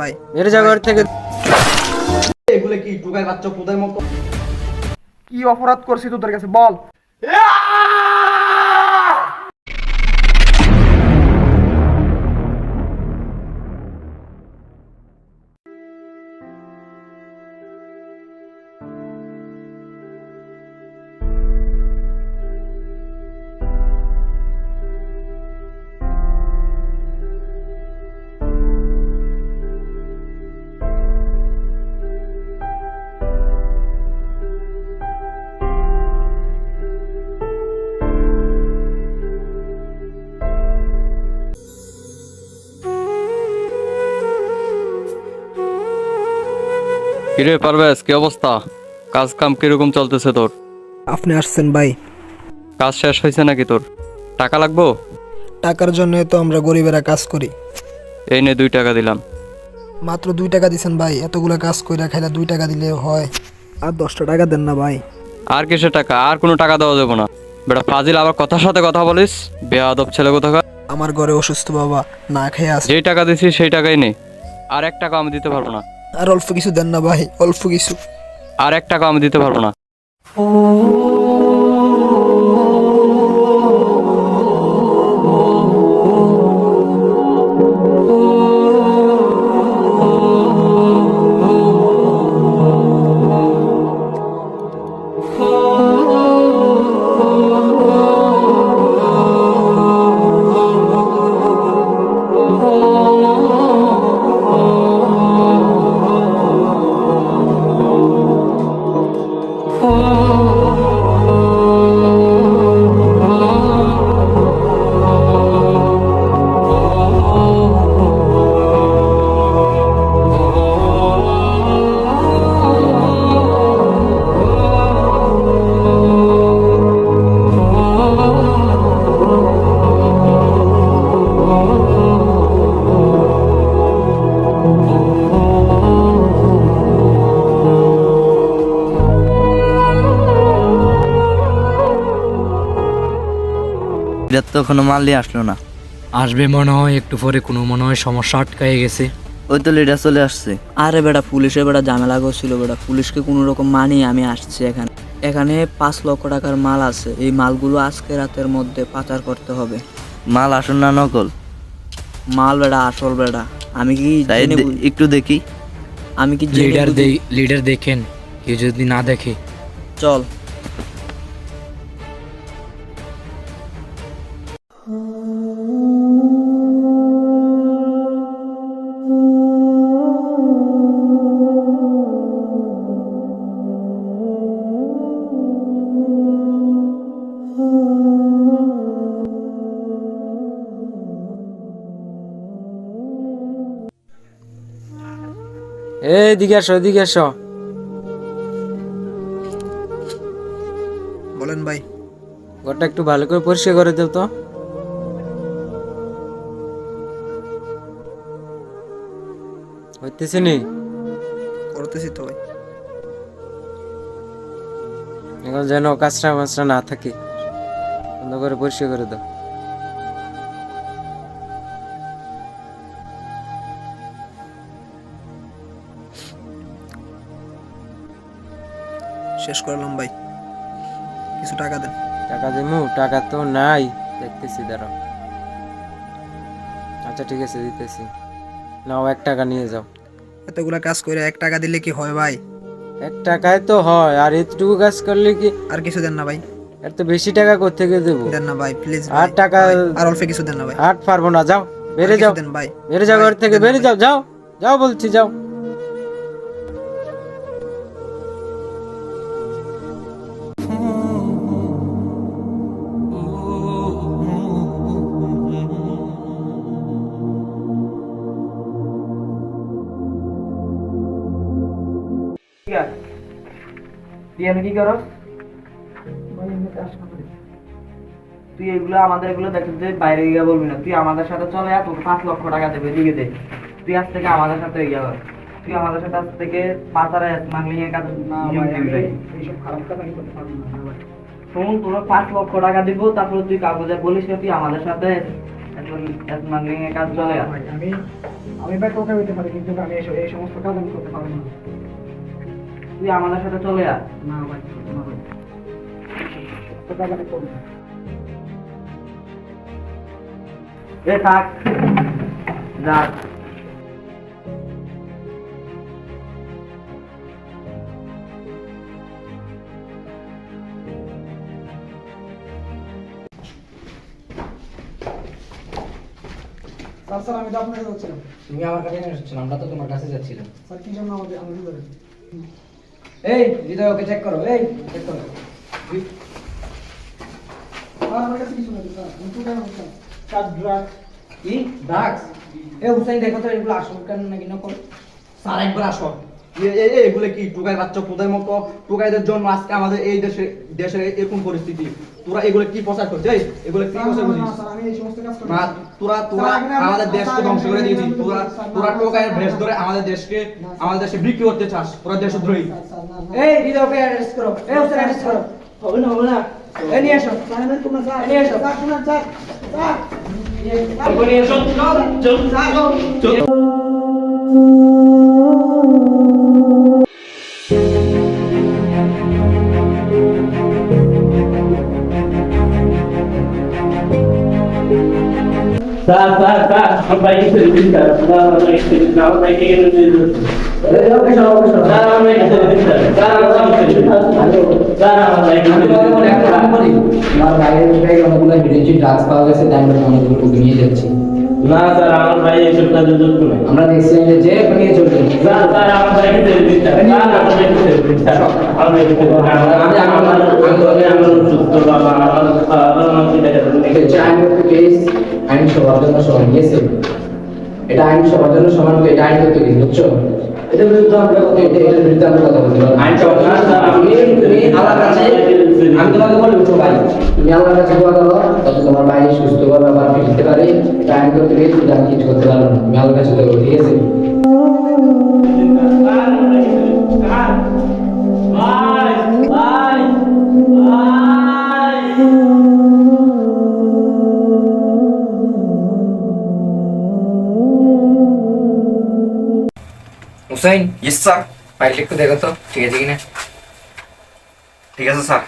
ভাই মেরে যা ঘর থেকে। এগুলো কি টুকাই বাচ্চা পুতার মতো? কি অপরাধ করছি তোদের কাছে বল? কিরে পারভেজ, কি অবস্থা? কাজ কাম কিরকম চলতেছে তোর? আপনি আসছেন ভাই? কাজ শেষ হয়েছে নাকি তোর? টাকা লাগবো? টাকার জন্য তো আমরা গরিবেরা কাজ করি। এই নে 2 টাকা দিলাম। মাত্র 2 টাকা দিছেন ভাই? এতগুলা কাজ কইরা খাইলা 2 টাকা দিলে হয়? আর 10টা টাকা দেন না ভাই। আর কিসের টাকা? আর কোনো টাকা দেওয়া যাবে না। বেটা ফাজিল, আবার কথার সাথে কথা বলিস, বেয়াদব ছেলে কোথাকার। আমার ঘরে অসুস্থ বাবা, না খেয়ে আছে। যেই টাকা দিছি সেই টাকাই নে। আর 1 টাকা আমি দিতে পারবো না। আর অল্প কিছু দেন না ভাই, অল্প কিছু। আর 1 টাকা আমি দিতে পারবো না। এটা তো কোনো মাল নিয়ে আসলো না। আসবে মনে হয় একটু পরে, কোনো মনে হয় সমস্যা আটকায় গেছে। ওই তো লিডার চলে আসছে। আরে বেটা, পুলিশের বেটা ঝামেলা করছিল বেটা, পুলিশকে কোনো রকম মানিয়ে আমি আসছি এখানে। এখানে 5 লক্ষ টাকার মাল আছে, এই মালগুলো আজকে রাতের মধ্যে পাচার করতে হবে। মাল আসল না নকল? মাল বেটা আসল বেটা। আমি কি একটু দেখি? আমি কি লিডার দেখেন, কেউ যদি না দেখে। চল। এদিকে আসো, এদিকে আসো। বলেন ভাই। ঘরটা একটু ভালো করে পরিষ্কার করে দেও তো। হইতেছে নি? করতেছি তো ভাই। এখন যেন কাঁচরা মাছরা না থাকে, সুন্দর করে পরিষ্কার করে দাও। শেষ করলাম ভাই, কিছু টাকা দেন। টাকা দিমু? টাকা তো নাই, দেখতেছি দাঁড়াও। আচ্ছা ঠিক আছে, দিতেছি। নাও 1 টাকা নিয়ে যাও। এতগুলা কাজ কইরা 1 টাকা দিলে কি হয় ভাই? 1 টাকায় তো হয়, আর এতটুকু কাজ করলে কি? আর কিছু দেন না ভাই? এর তো বেশি টাকা কোত্থেকে দেবো? দেন না ভাই প্লিজ। আর টাকা আর অল্প কিছু দেন না ভাই। আর পারবো না, যাও বেরে যাও। দেন ভাই, বেরে যাও ঘর থেকে, বেরে যাও, যাও যাও বলছি, যাও। তুই এনে কি করস? তুই এগুলো আমাদের এগুলো দেখতে বাইরে গিয়ে বলবি না। তুই আমাদের সাথে চলে তোকে 5 লক্ষ টাকা দেবে, দিকে দে। তুই আজ থেকে আমাদের সাথে ইয়া কর। তুই আমাদের সাথে আজ থেকে পাচারে স্মাগলিং এর কাজ নিয়ম দিবি। এইসব খারাপ কাজ আমি করতে পারবো না ভাই। শোন, তোরা 5 লক্ষ টাকা দিব, তারপর তুই কাগজে বলিস না তুই আমাদের সাথে এত মার্কেটিং এর কাজ চলে আর ভাই আমি ভাই টোকা হইতে পারি, কিন্তু আমি এই সমস্ত কাজ আমি করতে পারবো না। তুই আমাদের সাথে চলে আয়। না ভাই, না ভাই, এত টাকা আমি করবো না। এ থাক যা। স্যার আমি তো আপনার কাছে যাচ্ছিলাম। তুমি আমার কাছে এসেছিলে, আমরা তো তোমার কাছে যাচ্ছিলাম। স্যার কি জন্য আমাদের ধরে? এই হৃদয়, ওকে চেক করো, এই চেক করো। আমার কাছে কিছু নেই স্যার, আমি টোকা হচ্ছি কাজ ড্রাগ। কি ড্রাগস? এই হুসাইন, দেখো তো এগুলো আসল কেন নাকি নকল। স্যার একবার আসো। এগুলো কি টুকাই বাচ্চা পুদের মতো? টুকাইদের জন্য আজকে আমাদের এই দেশের এরকম পরিস্থিতি। তোরা এগুলো কি প্রচার করছিস? এই এগুলো কি প্রচার করছিস? স্যার আমি এই সমস্ত কাজ করি না, তোরা আমাদের দেশকে ধ্বংস করে দিয়েছিস। তোরা টোকাইয়ের ভেষ ধরে আমাদের দেশে বিক্রি করতে চাস। তোরা দেশদ্রোহী। এই হৃদয়কে অ্যারেস্ট করো, এই হুসাইন অ্যারেস্ট করো। হবে না, হবে না। এই নিয়ে এসো, স্যার আমি তোমরা স্যার নিয়ে এসো। স্যার শুনুন স্যার, স্যার নিয়ে এসো। চল, চল, চল। ড্রাগস পাওয়া গেছে, তাই আমরা অনেকগুলো নিয়ে যাচ্ছি। না স্যার, আমার ভাই এইসব কাজে যুক্ত নেই। আমরা দেখছিলাম যে নিয়ে চলবে। স্যার স্যার আমার ভাইকে ছেড়ে দিন স্যার। না না, আমার ভাইকে ছেড়ে দিন স্যার। আমার ভাইকে ছেড়ে দিন। আমার অসুস্থ বাবা, আমার কি দেখা যাচ্ছে? আইন সবার জন্য সমান, ঠিক আছে? এটা আইন সবার জন্য সমান, তো এটা আইন করতে গেছি, বুঝছো? এটার বিরুদ্ধে আমরা কথা বলতে পারবো। আইন সবার জন্য সমান। তুমি আল্লাহর কাছে, আমি তোমাকে বলে উঠো ভাই, তুমি আল্লাহর কাছে দোয়া করো যাতে তোমার ভাই সুস্থভাবে আবার ফিরতে পারে। এটা আইন করতে গেছি, তুমি আমি কিছু করতে পারবো না। তুমি আল্লাহর কাছে দোয়া করো, ঠিক আছে? Hussain, yes sir. ফাইলটা একটু দেখো তো, ঠিক আছে কিনা? ঠিক আছে স্যার।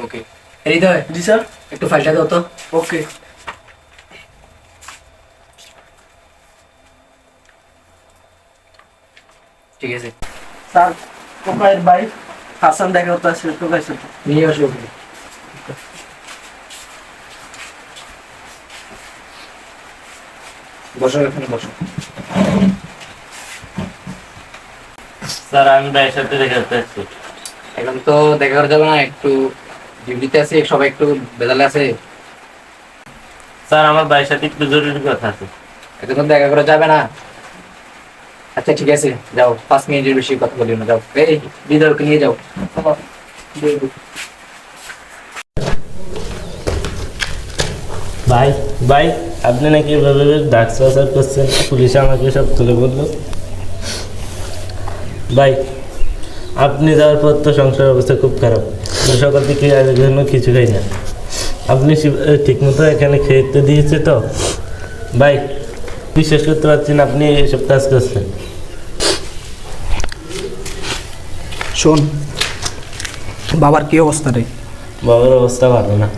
ওকে। হৃদয়, জি স্যার, একটু ফাইলটা দাও তো। ওকে। ঠিক আছে স্যার টোকাইয়ের ভাই হাসান দেখা করতে আসছে টোকাই সাথে। নিয়ে আসো ওকে। বসো, এখানে বসো। স্যার আমি ভাইয়ের সাথে দেখা করতে আসছি। এখন তো দেখা করা যাবে না, একটু ডিউটিতে আছে, সবাই একটু বেদালে আছে। স্যার আমার ভাইয়ের সাথে একটু জরুরি কথা আছে। এখন দেখা করা যাবে না। আচ্ছা ঠিক আছে, যাও, 5 মিনিটের বেশি কথা বলিও না, যাও। এই হৃদয়কে নিয়ে যাও। ভাই ভাই, আপনি নাকি এভাবে ডাক্স পাচার করছেন, পুলিশ আমাকে সব তুলে বললো। ভাই আপনি যাওয়ার পর তো সংসার অবস্থা খুব খারাপ। সকাল থেকে আগের জন্য কিছু খাই না। আপনি ঠিকমতো এখানে খেতে দিয়েছে তো? ভাই বিশ্বাস করতে পারছি না আপনি এসব কাজ করছেন। শোন, বাবার কি অবস্থা রে? বাবার অবস্থা ভালো না,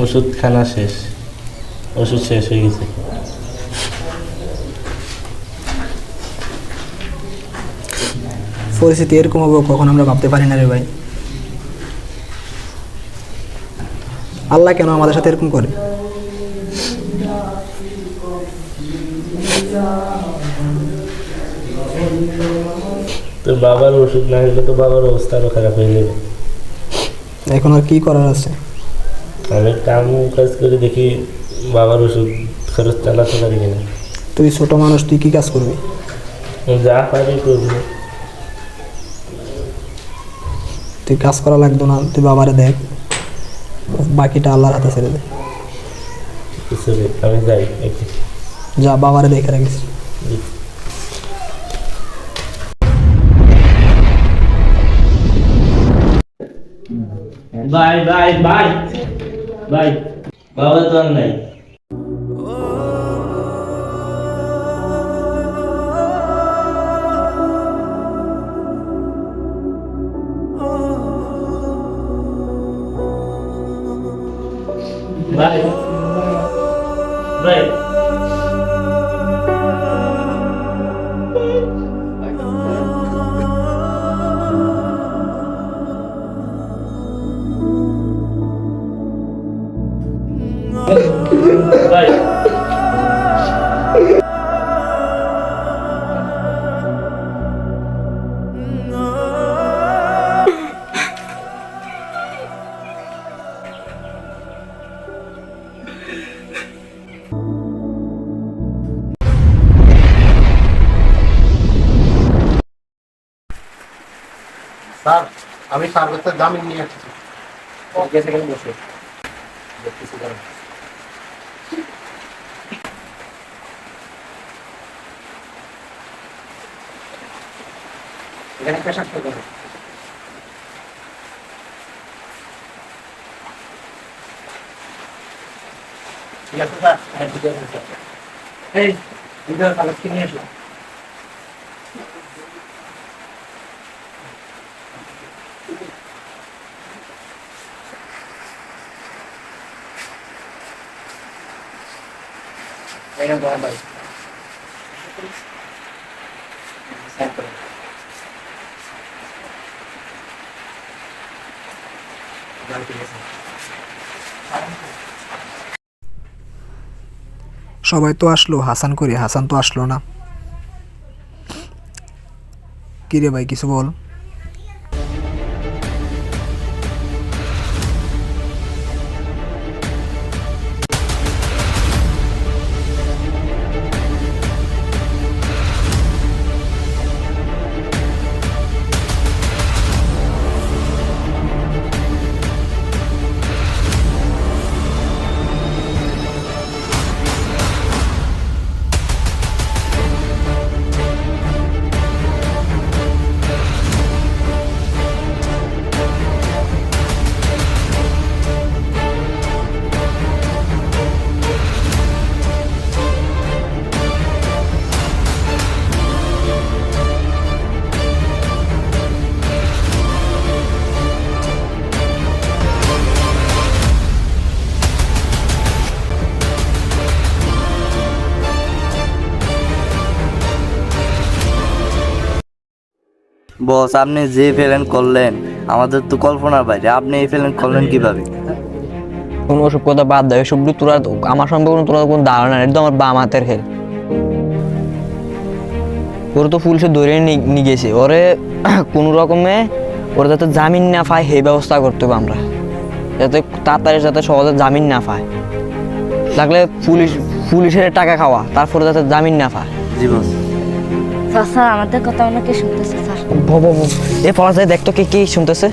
ওষুধ খানা শেষ, ওষুধ শেষ হয়ে গেছে। পরিস্থিতি এরকম হবে কখন আমরা ভাবতে পারি না রে ভাই। আল্লাহ কেন আমাদের সাথে এরকম করে? তো বাবার ওষুধ না হলে তো বাবার অবস্থা আরো খারাপ হয়ে যাবে। এখন আর কি করার আছে? আমি কাম কাজ করে দেখি বাবার ওষুধ খরচ চালাতে পারি কিনা। তুই ছোট মানুষ, তুই কি কাজ করবি? যা পারি করবো। তুই কাজ করা লাগতো না, তুই বাবারে দেখ, বাকিটা আল্লাহর হাতে ছেড়ে দে। আমি যাই একটু। যা, বাবারে দেখে রাখিস। বাই বাই বাই বাই, বাবা তো আর নাই। ভাই ভাই ভাই স্যার আমি সার্ভিসের জামিন নিয়ে আসছি ঠিক আছে কেন বসে দেখতেছি দাঁড়ান। এখানে পেশাব করতে হবে ঠিক আছে স্যার হ্যাঁ ঠিক আছে স্যার এই ভিডিও কাগজকে নিয়ে আসলাম ভাই সবাই তো আসলো, হাসান করি, হাসান তো আসলো না। কি রে ভাই, কিছু বল। বস, আপনি যে প্ল্যান করলেন আমাদের তো কল্পনার বাইরে। আপনি এই প্ল্যান করলেন কিভাবে? কোনো ওসব কথা বাদ দেয়, এসব তোরা আমার সম্পর্কে তোরা কোনো ধারণা নেই, একদম আমার বাম হাতের খেল। ওরা তো পুলিশে ধরে নিয়ে গেছে, ওরে কোনো রকমে ওরা যাতে জামিন না পায় সেই ব্যবস্থা করতে হবে আমরা, যাতে তাড়াতাড়ি যাতে সহজে জামিন না পায়। লাগলে পুলিশের টাকা খাওয়া, তারপরে যাতে জামিন না পায়। জি বস। স্যার আমাদের কথা অনেকে শুনতেছে স্যার। এ পড়া যায়, দেখতো কি শুনতেছে।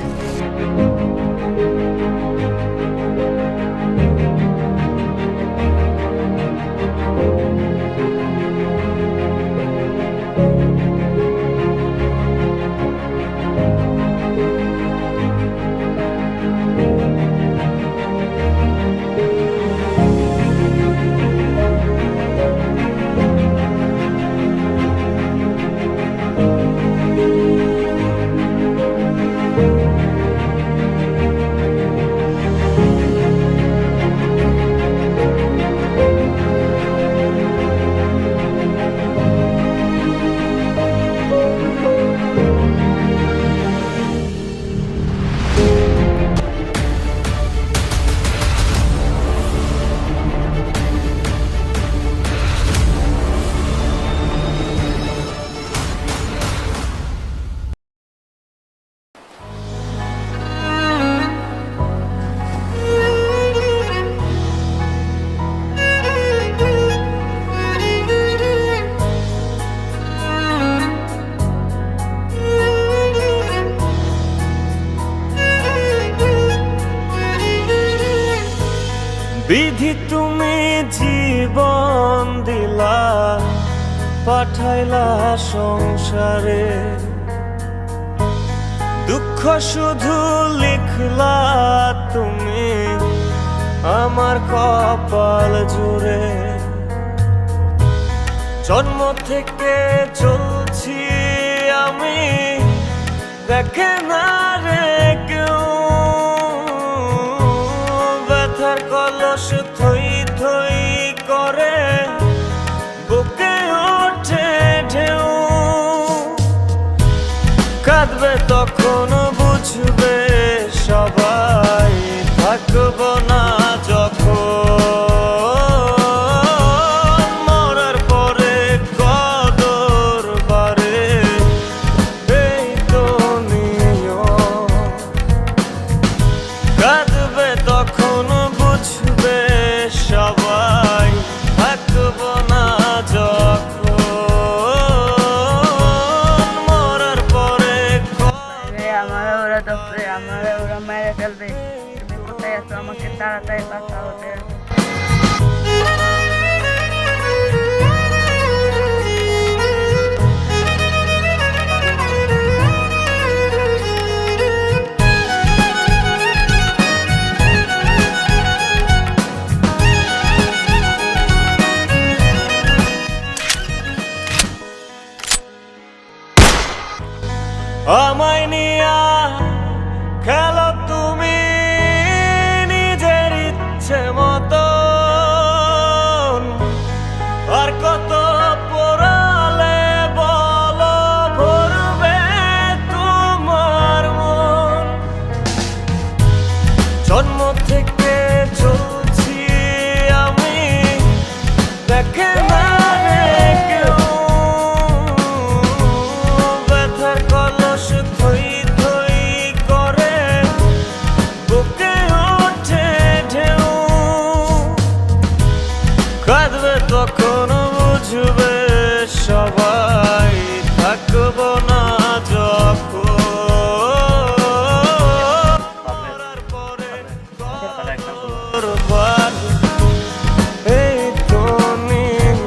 বিধি তুমি জীবন দিলা, পাঠাইলা সংসারে, দুঃখ শুধু লিখলা তুমি আমার কপাল জুড়ে। জন্ম থেকে চলছি আমি, দেখে না রে কেউ, ব্যথার কলস কাঁদবে তখন বুঝবে সবাই, থাকবো না যখন মরার পরে কদর বাড়ে, এই তো নিয়ম। কাঁদবে তখন বুঝবে সবাই, থাকবো না যখন মরার পরে আমার ওরা দপ্তরে আমার ওরা মেরে ফেলবে। তুমি কোথায় আছো? আমাকে তাড়াতাড়ি বাঁচাও। আমায় নিয়া খেলো তুমি নিজের ইচ্ছে মতন, আর কত পোড়ালে বলো ভরবে তোমার মন। জন্ম থেকে চলছি আমি, দেখে না রে কেউ ব্যথার কলস থই থই করে, বুকে ওঠে ঢেউ। কাঁদবে তখন বুঝবে সবাই, থাকবো না যখন মরার পরে কদর বাড়বে, এই তো নিয়ম।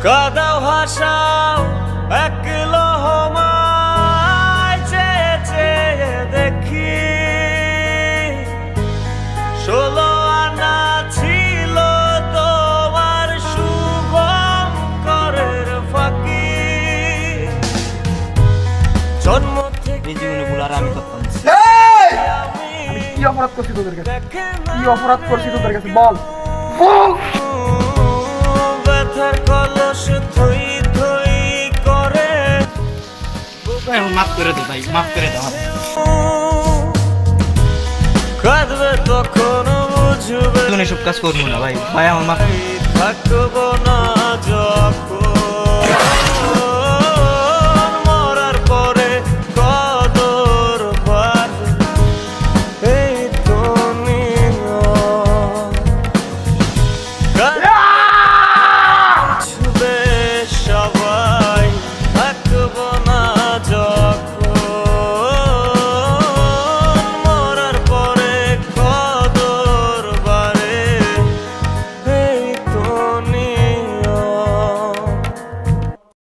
কাদাও হাসাও এক লহমায়, চেয়ে চেয়ে দেখি 16 আনা ছিল তোমার শুভঙ্করের ফাঁকি। জন্ম থেকে আমি কি অপরাধ করছি তোদের কাছে? কি অপরাধ করছি তোদের কাছে বল? ব্যথার কলস থই থই করে, মাফ করে দে ভাই, মাফ করে দাও। কাঁদবে তখন বুঝবে এসব কাজ করবো না ভাই, ভাই আমার মাফ। থাকবো না যখন